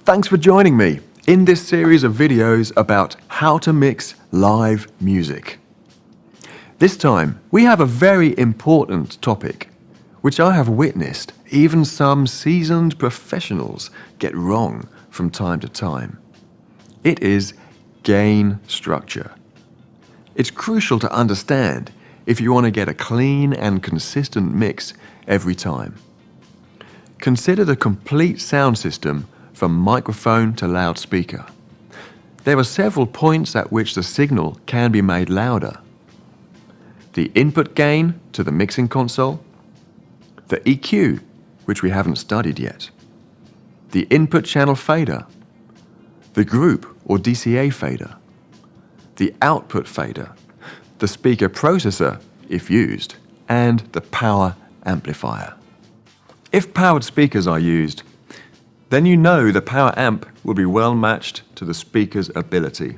Thanks for joining me in this series of videos about how to mix live music. This time, we have a very important topic, which I have witnessed even some seasoned professionals get wrong from time to time. It is gain structure. It's crucial to understand if you want to get a clean and consistent mix every time. Consider the complete sound system from microphone to loudspeaker. There are several points at which the signal can be made louder. The input gain to the mixing console, the EQ, which we haven't studied yet, the input channel fader, the group or DCA fader, the output fader, the speaker processor, if used, and the power amplifier. If powered speakers are used, then you know the power amp will be well matched to the speaker's ability.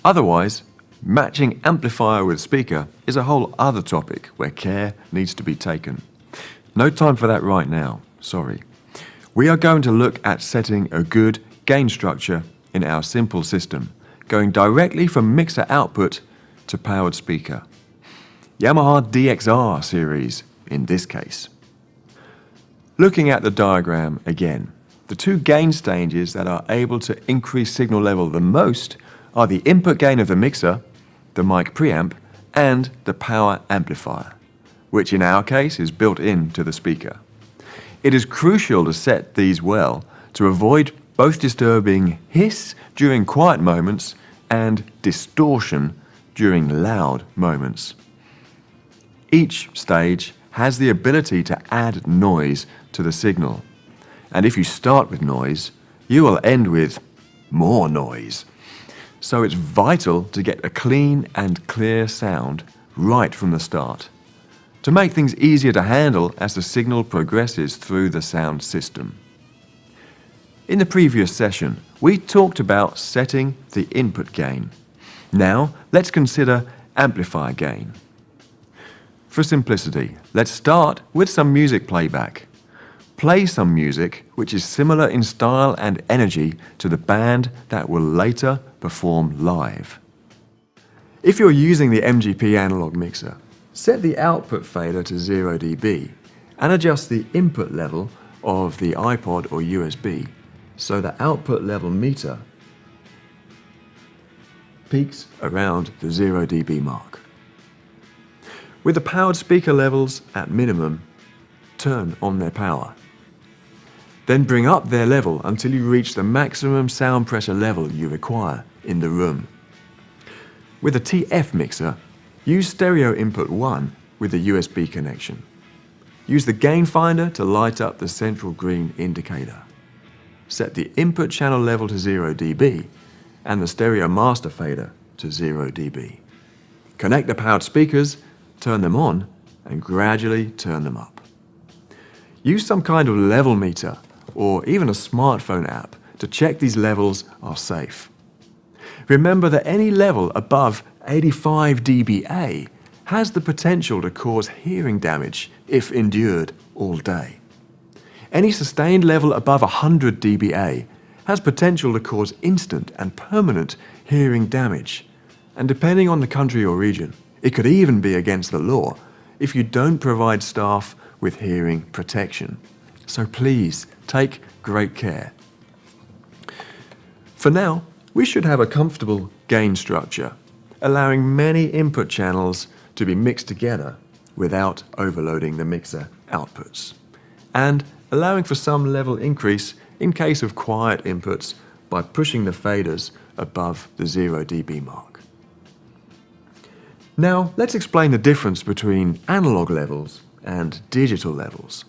Otherwise, matching amplifier with speaker is a whole other topic where care needs to be taken. No time for that right now, sorry. We are going to look at setting a good gain structure in our simple system, going directly from mixer output to powered speaker. Yamaha DXR series in this case. Looking at the diagram again, the two gain stages that are able to increase signal level the most are the input gain of the mixer, the mic preamp, and the power amplifier, which in our case is built into the speaker. It is crucial to set these well to avoid both disturbing hiss during quiet moments and distortion during loud moments. Each stage has the ability to add noise to the signal. And if you start with noise, you will end with more noise. So it's vital to get a clean and clear sound right from the start, to make things easier to handle as the signal progresses through the sound system. In the previous session, we talked about setting the input gain. Now, let's consider amplifier gain. For simplicity, let's start with some music playback. Play some music which is similar in style and energy to the band that will later perform live. If you're using the MGP analog mixer, set the output fader to 0 dB and adjust the input level of the iPod or USB so the output level meter peaks around the 0 dB mark. With the powered speaker levels at minimum, turn on their power. Then bring up their level until you reach the maximum sound pressure level you require in the room. With a TF mixer, use stereo input 1 with the USB connection. Use the gain finder to light up the central green indicator. Set the input channel level to 0 dB and the stereo master fader to 0 dB. Connect the powered speakers, turn them on, and gradually turn them up. Use some kind of level meter or even a smartphone app to check these levels are safe. Remember that any level above 85 dBA has the potential to cause hearing damage if endured all day. Any sustained level above 100 dBA has potential to cause instant and permanent hearing damage. And depending on the country or region, it could even be against the law if you don't provide staff with hearing protection. So please take great care. For now, we should have a comfortable gain structure, allowing many input channels to be mixed together without overloading the mixer outputs, and allowing for some level increase in case of quiet inputs by pushing the faders above the 0 dB mark. Now, let's explain the difference between analog levels and digital levels.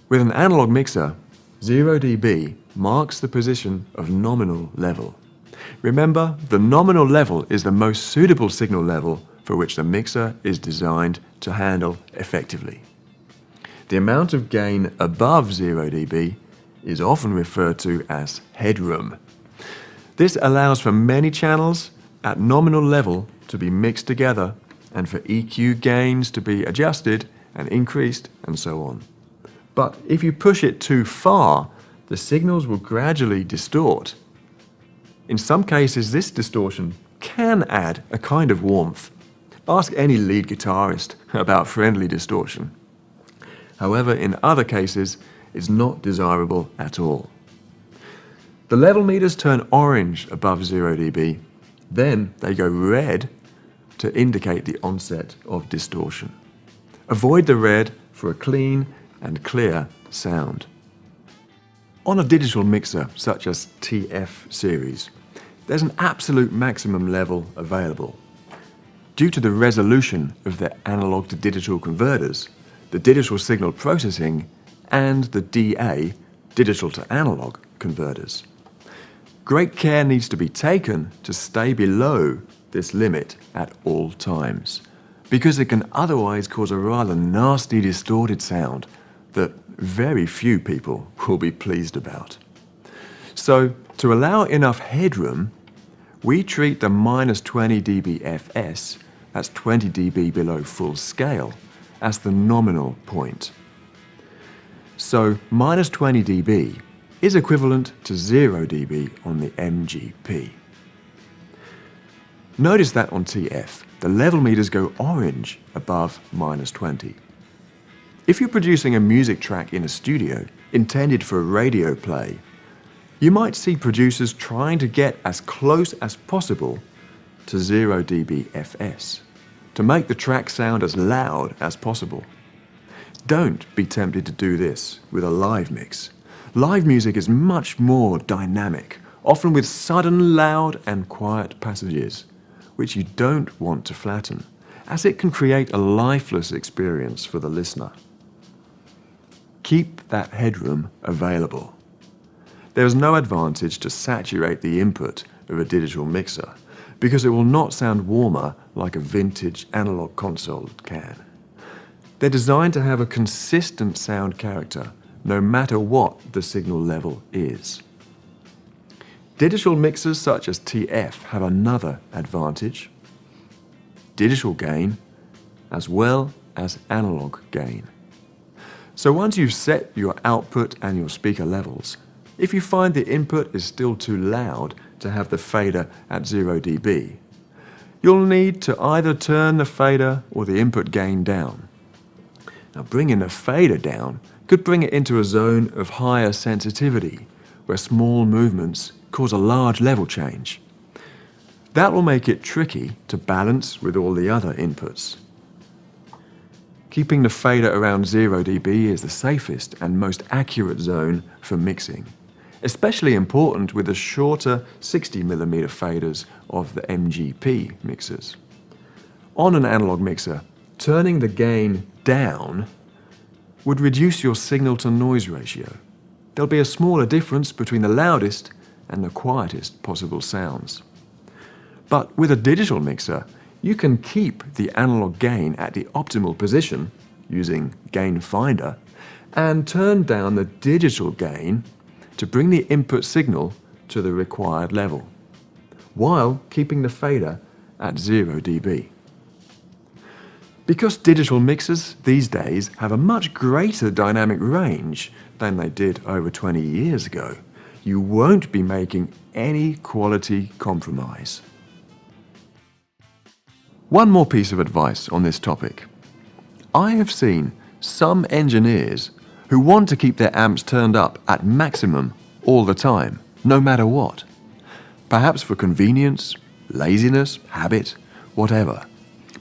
With an analog mixer, 0 dB marks the position of nominal level. Remember, the nominal level is the most suitable signal level for which the mixer is designed to handle effectively. The amount of gain above 0 dB is often referred to as headroom. This allows for many channels at nominal level to be mixed together and for EQ gains to be adjusted and increased and so on. But if you push it too far, the signals will gradually distort. In some cases, this distortion can add a kind of warmth. Ask any lead guitarist about friendly distortion. However, in other cases, it's not desirable at all. The level meters turn orange above 0 dB, then they go red to indicate the onset of distortion. Avoid the red for a clean and clear sound. On a digital mixer such as TF series, there's an absolute maximum level available. Due to the resolution of the analog to digital converters, the digital signal processing, and the DA, digital to analog converters. Great care needs to be taken to stay below this limit at all times, because it can otherwise cause a rather nasty distorted sound that very few people will be pleased about. So, to allow enough headroom, we treat the -20 dB FS, that's 20 dB below full scale, as the nominal point. So, -20 dB is equivalent to 0 dB on the MGP. Notice that on TF, the level meters go orange above -20. If you're producing a music track in a studio intended for radio play, you might see producers trying to get as close as possible to 0 dB FS to make the track sound as loud as possible. Don't be tempted to do this with a live mix. Live music is much more dynamic, often with sudden loud and quiet passages, which you don't want to flatten, as it can create a lifeless experience for the listener. Keep that headroom available. There is no advantage to saturate the input of a digital mixer, because it will not sound warmer like a vintage analog console can. They're designed to have a consistent sound character, no matter what the signal level is. Digital mixers such as TF have another advantage: digital gain as well as analog gain. So once you've set your output and your speaker levels, if you find the input is still too loud to have the fader at 0 dB, you'll need to either turn the fader or the input gain down. Now, bringing the fader down could bring it into a zone of higher sensitivity, where small movements cause a large level change. That will make it tricky to balance with all the other inputs. Keeping the fader around 0 dB is the safest and most accurate zone for mixing, especially important with the shorter 60mm faders of the MGP mixers. On an analog mixer, turning the gain down would reduce your signal-to-noise ratio. There'll be a smaller difference between the loudest and the quietest possible sounds. But with a digital mixer, you can keep the analog gain at the optimal position using Gain Finder and turn down the digital gain to bring the input signal to the required level, while keeping the fader at 0 dB. Because digital mixers these days have a much greater dynamic range than they did over 20 years ago, you won't be making any quality compromise. One more piece of advice on this topic. I have seen some engineers who want to keep their amps turned up at maximum all the time, no matter what. Perhaps for convenience, laziness, habit, whatever.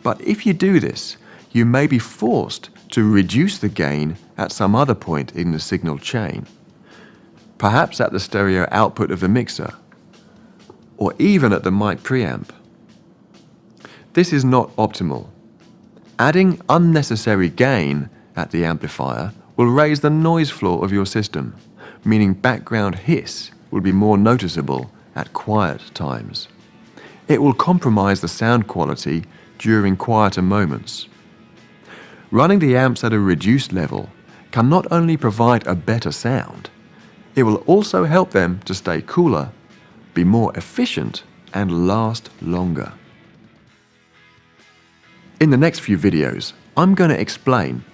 But if you do this, you may be forced to reduce the gain at some other point in the signal chain. Perhaps at the stereo output of the mixer, or even at the mic preamp. This is not optimal. Adding unnecessary gain at the amplifier will raise the noise floor of your system, meaning background hiss will be more noticeable at quiet times. It will compromise the sound quality during quieter moments. Running the amps at a reduced level can not only provide a better sound, it will also help them to stay cooler, be more efficient, and last longer. In the next few videos, I'm going to explain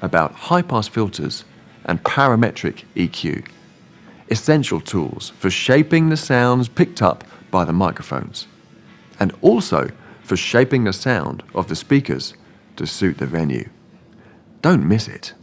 about high-pass filters and parametric EQ. essential tools for shaping the sounds picked up by the microphones, and also for shaping the sound of the speakers to suit the venue. Don't miss it.